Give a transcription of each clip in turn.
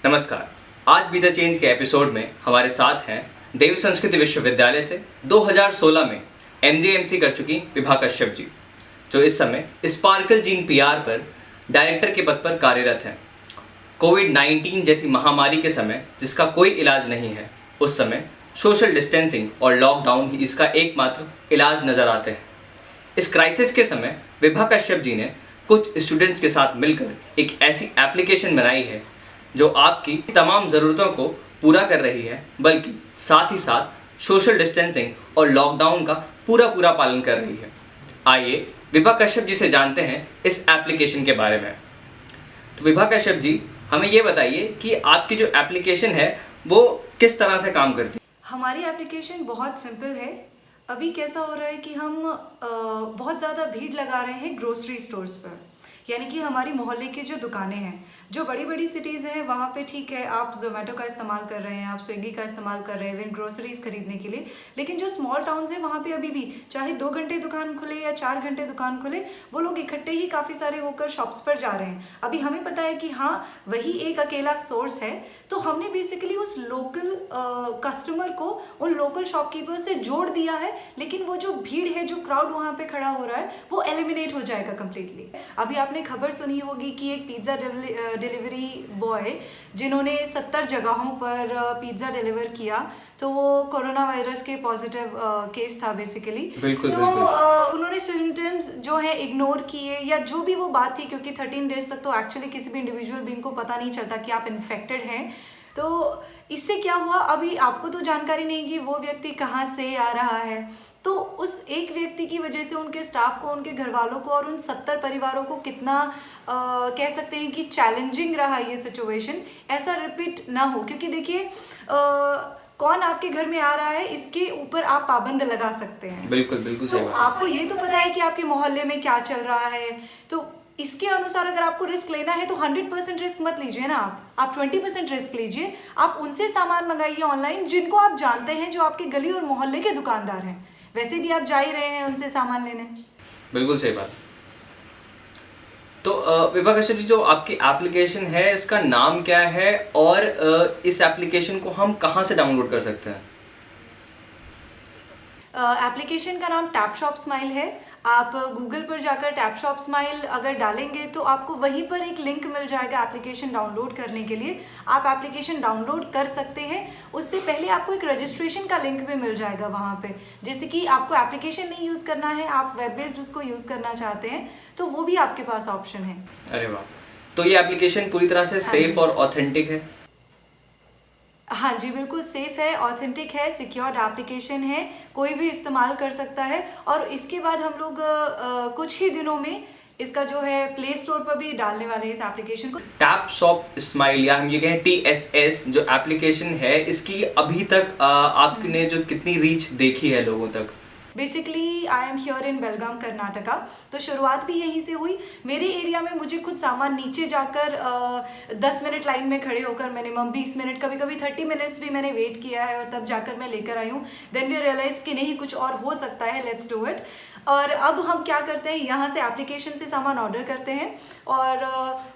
नमस्कार। आज be the change के एपिसोड में हमारे साथ हैं देव संस्कृति विश्वविद्यालय से 2016 में एमजीएमसी कर चुकी विभा कश्यप जी, जो इस समय स्पार्कल जीन पीआर पर डायरेक्टर के पद पर कार्यरत हैं। कोविड-19 जैसी महामारी के समय जिसका कोई इलाज नहीं है, उस समय सोशल डिस्टेंसिंग और लॉकडाउन ही इसका एकमात्र इलाज नज़र आते हैं। इस क्राइसिस के समय विभा कश्यप जी ने कुछ स्टूडेंट्स के साथ मिलकर एक ऐसी एप्लीकेशन बनाई है जो आपकी तमाम ज़रूरतों को पूरा कर रही है, बल्कि साथ ही साथ सोशल डिस्टेंसिंग और लॉकडाउन का पूरा पालन कर रही है। आइए विभा कश्यप जी से जानते हैं इस एप्लीकेशन के बारे में। तो विभा कश्यप जी, हमें ये बताइए कि आपकी जो एप्लीकेशन है वो किस तरह से काम करती है। हमारी एप्लीकेशन बहुत सिंपल है। अभी कैसा हो रहा है कि हम बहुत ज़्यादा भीड़ लगा रहे हैं ग्रोसरी स्टोर्स पर, यानी कि हमारी मोहल्ले की जो दुकानें हैं, जो बड़ी बड़ी सिटीज़ हैं वहाँ पे ठीक है आप जोमेटो का इस्तेमाल कर रहे हैं, आप स्विगी का इस्तेमाल कर रहे हैं इवन ग्रोसरीज खरीदने के लिए, लेकिन जो स्मॉल टाउन्स हैं वहाँ पे अभी भी चाहे 2 घंटे दुकान खुले या 4 घंटे दुकान खुले, वो लोग इकट्ठे ही काफ़ी सारे होकर शॉप्स पर जा रहे हैं। अभी हमें पता है कि हाँ वही एक अकेला सोर्स है, तो हमने बेसिकली उस लोकल कस्टमर को उन लोकल शॉपकीपर से जोड़ दिया है, लेकिन वो जो भीड़ है, जो क्राउड वहाँ पे खड़ा हो रहा है, वो एलिमिनेट हो जाएगा कम्प्लीटली। अभी आपने खबर सुनी होगी कि एक पिज़्ज़ा डिलीवरी बॉय जिन्होंने 70 जगहों पर पिज़्ज़ा डिलीवर किया, तो वो कोरोना वायरस के पॉजिटिव केस था बेसिकली। बिल्कुल, तो उन्होंने सिम्टम्स जो है इग्नोर किए, या जो भी वो बात थी, क्योंकि 13 डेज तक तो एक्चुअली किसी भी इंडिविजुअल बीइंग को पता नहीं चलता कि आप इन्फेक्टेड हैं। तो इससे क्या हुआ, अभी आपको तो जानकारी नहीं कि वो व्यक्ति कहाँ से आ रहा है, तो उस एक व्यक्ति की वजह से उनके स्टाफ को, उनके घर वालों को और उन 70 परिवारों को कितना कह सकते हैं कि चैलेंजिंग रहा ये सिचुएशन। ऐसा रिपीट ना हो, क्योंकि देखिए कौन आपके घर में आ रहा है इसके ऊपर आप पाबंद लगा सकते हैं। बिल्कुल सही बात। आपको ये तो पता है कि आपके मोहल्ले में क्या चल रहा है, तो इसके अनुसार अगर आपको रिस्क लेना है तो 100% रिस्क मत लीजिए ना, आप 20% रिस्क लीजिए। आप उनसे सामान मंगाइए ऑनलाइन जिनको आप जानते हैं, जो आपके गली और मोहल्ले के दुकानदार हैं। वैसे भी आप जा ही रहे हैं उनसे सामान लेने। बिल्कुल सही बात। तो विभा कश्यप जी, जो आपकी एप्लीकेशन है इसका नाम क्या है और इस एप्लीकेशन को हम कहाँ से डाउनलोड कर सकते हैं? एप्लीकेशन का नाम टैप शॉप स्माइल है। आप गूगल पर जाकर टैप शॉप स्माइल अगर डालेंगे तो आपको वहीं पर एक लिंक मिल जाएगा एप्लीकेशन डाउनलोड करने के लिए। आप एप्लीकेशन डाउनलोड कर सकते हैं, उससे पहले आपको एक रजिस्ट्रेशन का लिंक भी मिल जाएगा वहाँ पे। जैसे कि आपको एप्लीकेशन नहीं यूज़ करना है, आप वेब बेस्ड उसको यूज़ करना चाहते हैं, तो वो भी आपके पास ऑप्शन है। अरे वाह, तो ये एप्लीकेशन पूरी तरह से सेफ और ऑथेंटिक है? हाँ जी, बिल्कुल सेफ़ है, ऑथेंटिक है, सिक्योर्ड एप्लीकेशन है, कोई भी इस्तेमाल कर सकता है। और इसके बाद हम लोग कुछ ही दिनों में इसका जो है प्ले स्टोर पर भी डालने वाले हैं इस एप्लीकेशन को। टैप शॉप स्माइल, या हम ये कहें TSS जो एप्लीकेशन है, इसकी अभी तक आपने जो कितनी रीच देखी है लोगों तक? Basically I am here in Belgaum Karnataka, तो शुरुआत भी यहीं से हुई। मेरे एरिया में मुझे खुद सामान नीचे जाकर 10 मिनट लाइन में खड़े होकर, मिनिमम 20 मिनट, कभी कभी 30 मिनट्स भी मैंने वेट किया है, और तब जाकर मैं लेकर आई हूँ। देन वी रियलाइज कि नहीं, कुछ और हो सकता है, लेट्स डू इट। और अब हम क्या करते हैं, यहाँ से एप्लीकेशन से सामान ऑर्डर करते हैं, और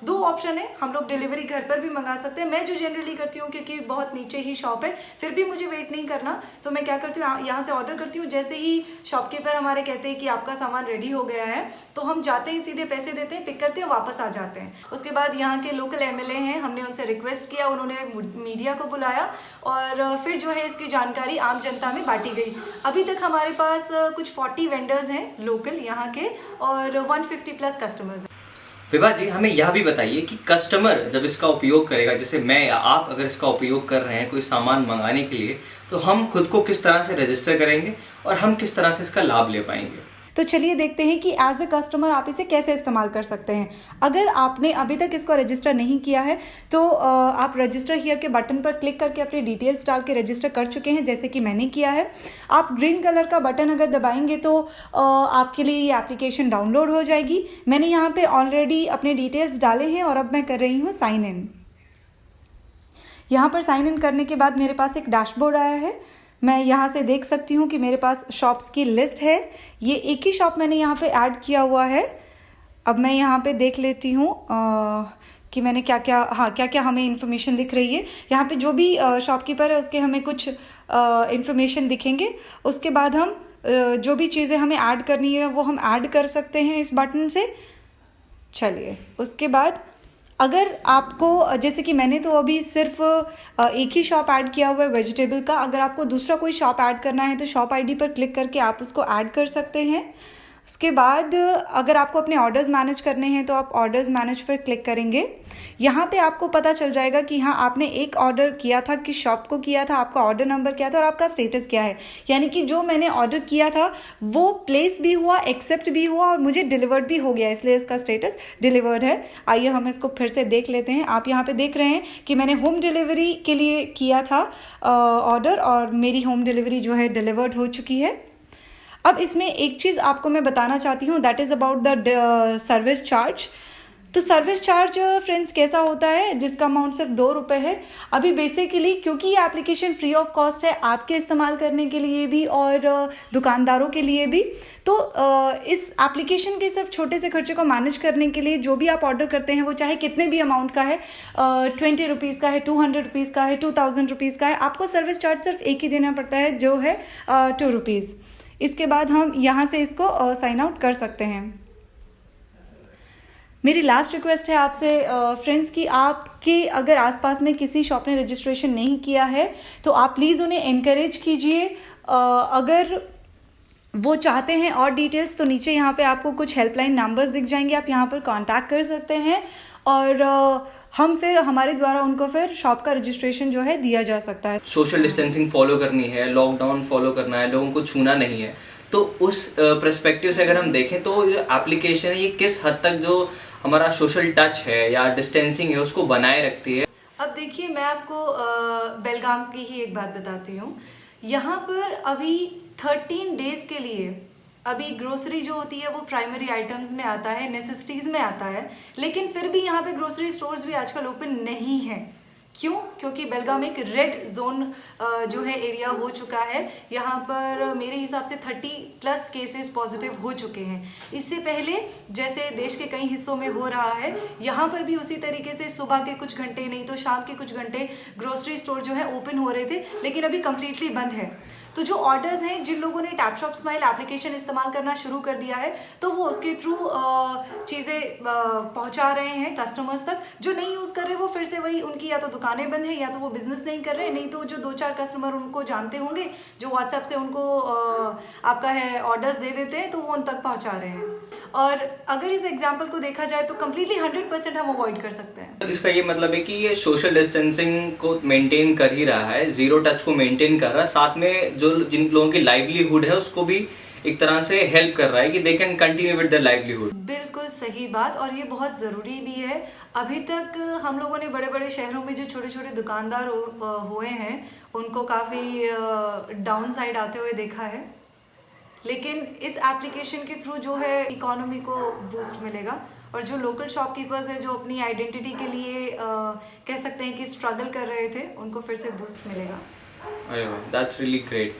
2 ऑप्शन है, हम लोग डिलीवरी घर पर भी मंगा सकते हैं। मैं जो जनरली करती हूँ, क्योंकि बहुत नीचे ही शॉप है, फिर भी मुझे वेट नहीं करना, तो मैं क्या करती हूँ, यहाँ से ऑर्डर करती हूँ। जैसे ही शॉपकीपर हमारे कहते हैं कि आपका सामान रेडी हो गया है, तो हम जाते हैं, सीधे पैसे देते हैं, पिक करते हैं, वापस आ जाते हैं। उसके बाद यहाँ के लोकल MLA हैं, हमने उनसे रिक्वेस्ट किया, उन्होंने मीडिया को बुलाया, और फिर जो है इसकी जानकारी आम जनता में बांटी गई। अभी तक हमारे पास कुछ 40 वेंडर्स हैं लोकल यहाँ के, और 150+ कस्टमर्स हैं। विभा जी, हमें यह भी बताइए कि कस्टमर जब इसका उपयोग करेगा, जैसे मैं या आप अगर इसका उपयोग कर रहे हैं कोई सामान मंगाने के लिए, तो हम खुद को किस तरह से रजिस्टर करेंगे और हम किस तरह से इसका लाभ ले पाएंगे? तो चलिए देखते हैं कि एज ए कस्टमर आप इसे कैसे इस्तेमाल कर सकते हैं। अगर आपने अभी तक इसको रजिस्टर नहीं किया है, तो आप रजिस्टर हियर के बटन पर क्लिक करके अपनी डिटेल्स डाल के रजिस्टर कर चुके हैं, जैसे कि मैंने किया है। आप ग्रीन कलर का बटन अगर दबाएंगे तो आपके लिए ये एप्लीकेशन डाउनलोड हो जाएगी। मैंने यहाँ पे ऑलरेडी अपने डिटेल्स डाले हैं, और अब मैं कर रही हूँ साइन इन। यहाँ पर साइन इन करने के बाद मेरे पास एक डैशबोर्ड आया है। मैं यहाँ से देख सकती हूँ कि मेरे पास शॉप्स की लिस्ट है। ये एक ही शॉप मैंने यहाँ पे ऐड किया हुआ है। अब मैं यहाँ पे देख लेती हूँ कि मैंने क्या क्या हमें इन्फॉर्मेशन दिख रही है। यहाँ पे जो भी शॉपकीपर है उसके हमें कुछ इन्फॉर्मेशन दिखेंगे। उसके बाद हम जो भी चीज़ें हमें ऐड करनी है वो हम ऐड कर सकते हैं इस बटन से। चलिए, उसके बाद अगर आपको, जैसे कि मैंने तो अभी सिर्फ एक ही शॉप ऐड किया हुआ है वेजिटेबल का, अगर आपको दूसरा कोई शॉप ऐड करना है तो शॉप आईडी पर क्लिक करके आप उसको ऐड कर सकते हैं। उसके बाद अगर आपको अपने ऑर्डर्स मैनेज करने हैं तो आप ऑर्डर्स मैनेज पर क्लिक करेंगे। यहाँ पे आपको पता चल जाएगा कि हाँ, आपने एक ऑर्डर किया था, किस शॉप को किया था, आपका ऑर्डर नंबर क्या था और आपका स्टेटस क्या है। यानी कि जो मैंने ऑर्डर किया था वो प्लेस भी हुआ, एक्सेप्ट भी हुआ और मुझे डिलीवर्ड भी हो गया, इसलिए इसका स्टेटस डिलीवर्ड है। आइए हम इसको फिर से देख लेते हैं। आप यहाँ पे देख रहे हैं कि मैंने होम डिलीवरी के लिए किया था ऑर्डर और मेरी होम डिलीवरी जो है डिलीवर्ड हो चुकी है। अब इसमें एक चीज़ आपको मैं बताना चाहती हूँ, that is about the service charge. तो सर्विस चार्ज फ्रेंड्स कैसा होता है, जिसका अमाउंट सिर्फ 2 रुपये है। अभी बेसिकली क्योंकि ये एप्लीकेशन फ्री ऑफ कॉस्ट है आपके इस्तेमाल करने के लिए भी और दुकानदारों के लिए भी, तो इस एप्लीकेशन के सिर्फ छोटे से खर्चे को मैनेज करने के लिए जो भी आप ऑर्डर करते हैं वो चाहे कितने भी अमाउंट का है, 20 रुपीज़ का है, 200 रुपीज़ का है, 2000 रुपीज़ का है, आपको सर्विस चार्ज सिर्फ एक ही देना पड़ता है जो है 2 रुपीज़। इसके बाद हम यहाँ से इसको साइन आउट कर सकते हैं। मेरी लास्ट रिक्वेस्ट है आपसे फ्रेंड्स कि आपके अगर आसपास में किसी शॉप ने रजिस्ट्रेशन नहीं किया है तो आप प्लीज़ उन्हें एनकरेज कीजिए। अगर वो चाहते हैं और डिटेल्स तो नीचे यहाँ पे आपको कुछ हेल्पलाइन नंबर्स दिख जाएंगे, आप यहाँ पर कांटेक्ट कर सकते हैं और हम फिर हमारे द्वारा उनको फिर शॉप का रजिस्ट्रेशन जो है दिया जा सकता है। सोशल डिस्टेंसिंग फॉलो करनी है, लॉकडाउन फॉलो करना है, लोगों को छूना नहीं है, तो उस पर्सपेक्टिव से अगर हम देखें तो ये एप्लीकेशन है ये किस हद तक जो हमारा सोशल टच है या डिस्टेंसिंग है उसको बनाए रखती है। अब देखिए, मैं आपको बेलगाम की ही एक बात बताती हूँ। यहाँ पर अभी 13 डेज के लिए अभी ग्रोसरी जो होती है वो प्राइमरी आइटम्स में आता है, नेसेसिटीज़ में आता है, लेकिन फिर भी यहाँ पे ग्रोसरी स्टोर्स भी आजकल ओपन नहीं हैं। क्यों? क्योंकि बेलगाम एक रेड जोन जो है एरिया हो चुका है। यहाँ पर मेरे हिसाब से 30+ केसेस पॉजिटिव हो चुके हैं। इससे पहले जैसे देश के कई हिस्सों में हो रहा है, यहाँ पर भी उसी तरीके से सुबह के कुछ घंटे नहीं तो शाम के कुछ घंटे ग्रोसरी स्टोर जो है ओपन हो रहे थे, लेकिन अभी कम्प्लीटली बंद है। तो जो ऑर्डर्स हैं, जिन लोगों ने टैप शॉप स्माइल एप्लीकेशन इस्तेमाल करना शुरू कर दिया है तो वो उसके थ्रू चीज़ें पहुंचा रहे हैं कस्टमर्स तक। जो नहीं यूज़ कर रहे वो फिर से वही, उनकी या तो दुकानें बंद है या तो वो बिजनेस नहीं कर रहे, नहीं तो जो 2-4 कस्टमर उनको जानते होंगे जो व्हाट्सएप से उनको आपका है ऑर्डर्स दे देते हैं तो वो उन तक पहुंचा रहे हैं। और अगर इस एग्जाम्पल को देखा जाए तो कम्प्लीटली 100% हम अवॉइड कर सकते हैं। तो इसका ये मतलब है कि ये सोशल डिस्टेंसिंग को मेंटेन कर ही रहा है, जीरो टच को मेंटेन कर रहा है, साथ में जो जिन लोगों की लाइवलीहुड है उसको भी एक तरह से हेल्प कर रहा है कि they can continue with the livelihood. बिल्कुल सही बात, और ये बहुत ज़रूरी भी है। अभी तक हम लोगों ने बड़े बड़े शहरों में जो छोटे छोटे दुकानदार हुए हैं उनको काफ़ी डाउन साइड आते हुए देखा है, लेकिन इस एप्लीकेशन के थ्रू जो है इकोनॉमी को बूस्ट मिलेगा और जो लोकल शॉपकीपर्स हैं जो अपनी आइडेंटिटी के लिए कह सकते हैं कि स्ट्रगल कर रहे थे, उनको फिर से बूस्ट मिलेगा। अरे वाह, दैट्स रियली ग्रेट।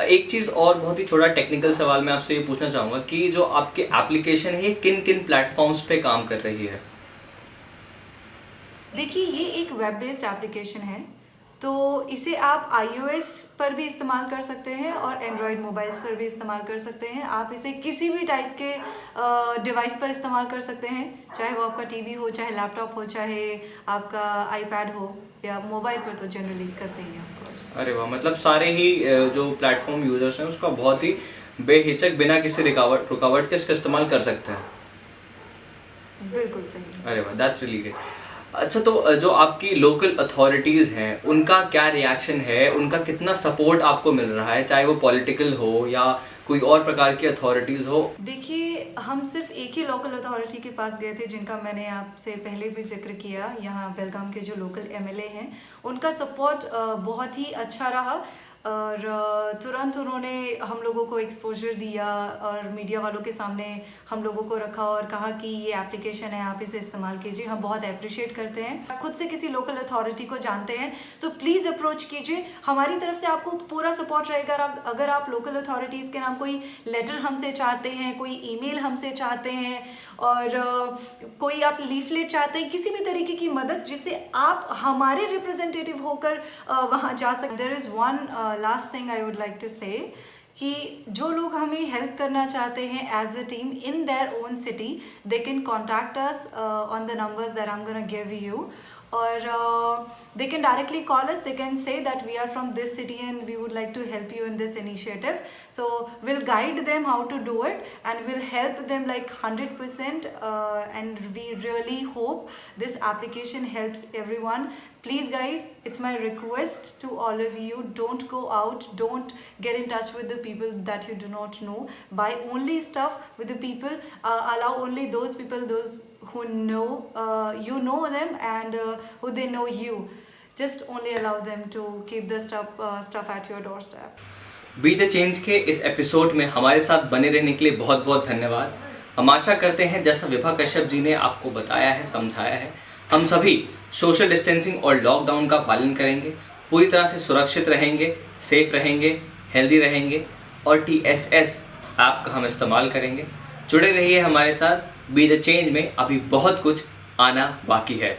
एक चीज़ और बहुत ही छोटा टेक्निकल सवाल मैं आपसे ये पूछना चाहूँगा कि जो आपकी एप्लीकेशन है ये किन किन प्लेटफॉर्म्स पे काम कर रही है? देखिए, ये एक वेब बेस्ड एप्लीकेशन है, तो इसे आप iOS पर भी इस्तेमाल कर सकते हैं और एंड्रॉयड मोबाइल्स पर भी इस्तेमाल कर सकते हैं। आप इसे किसी भी टाइप के डिवाइस पर इस्तेमाल कर सकते हैं, चाहे वो आपका टीवी हो, चाहे लैपटॉप हो, चाहे आपका आईपैड हो, या मोबाइल पर तो जनरली करते ही हैं ऑफ कोर्स। अरे वाह, मतलब सारे ही जो प्लेटफॉर्म यूजर्स हैं उसका बहुत ही बेहिचक बिना किसी रुकावट के इसका इस्तेमाल कर सकते हैं। बिल्कुल सही। अरे वाह, दैट्स रियली ग्रेट। अच्छा, तो जो आपकी लोकल अथॉरिटीज़ हैं उनका क्या रिएक्शन है, उनका कितना सपोर्ट आपको मिल रहा है, चाहे वो पॉलिटिकल हो या कोई और प्रकार की अथॉरिटीज़ हो? देखिए, हम सिर्फ एक ही लोकल अथॉरिटी के पास गए थे जिनका मैंने आपसे पहले भी जिक्र किया। यहाँ बेलगाम के जो लोकल MLA हैं उनका सपोर्ट बहुत ही अच्छा रहा। और तुरंत उन्होंने हम लोगों को एक्सपोजर दिया और मीडिया वालों के सामने हम लोगों को रखा और कहा कि ये एप्लीकेशन है, आप इसे इस्तेमाल कीजिए। हम बहुत अप्रिशिएट करते हैं। खुद से किसी लोकल अथॉरिटी को जानते हैं तो प्लीज़ अप्रोच कीजिए, हमारी तरफ से आपको पूरा सपोर्ट रहेगा। अगर आप लोकल अथॉरिटीज़ के नाम कोई लेटर हमसे चाहते हैं, कोई ईमेल हमसे चाहते हैं और कोई आप लीफलेट चाहते हैं, किसी भी तरीके की मदद जिससे आप हमारे रिप्रेजेंटेटिव होकर वहाँ जा सकते। There is one last thing I would like to say कि जो लोग हमें हेल्प करना चाहते हैं as a team in their own city, they can contact us on the numbers that I am gonna give you, or they can directly call us. They can say that we are from this city and we would like to help you in this initiative. So we'll guide them how to do it and we'll help them like 100%, and we really hope this application helps everyone. Please guys, it's my request to all of you, don't go out, don't get in touch with the people that you do not know. Buy only stuff with the people, allow only those people, those who know you know them and who they know you. Just only allow them to keep the stuff at your doorstep. Be the change के इस episode में हमारे साथ बने रहने के लिए बहुत बहुत धन्यवाद। हम आशा करते हैं जैसा विभा कश्यप जी ने आपको बताया है, समझाया है, हम सभी सोशल डिस्टेंसिंग और लॉकडाउन का पालन करेंगे, पूरी तरह से सुरक्षित रहेंगे, सेफ रहेंगे, हेल्दी रहेंगे और TSS ऐप का हम इस्तेमाल करेंगे। जुड़े रहिए हमारे साथ। बी द चेंज में अभी बहुत कुछ आना बाकी है।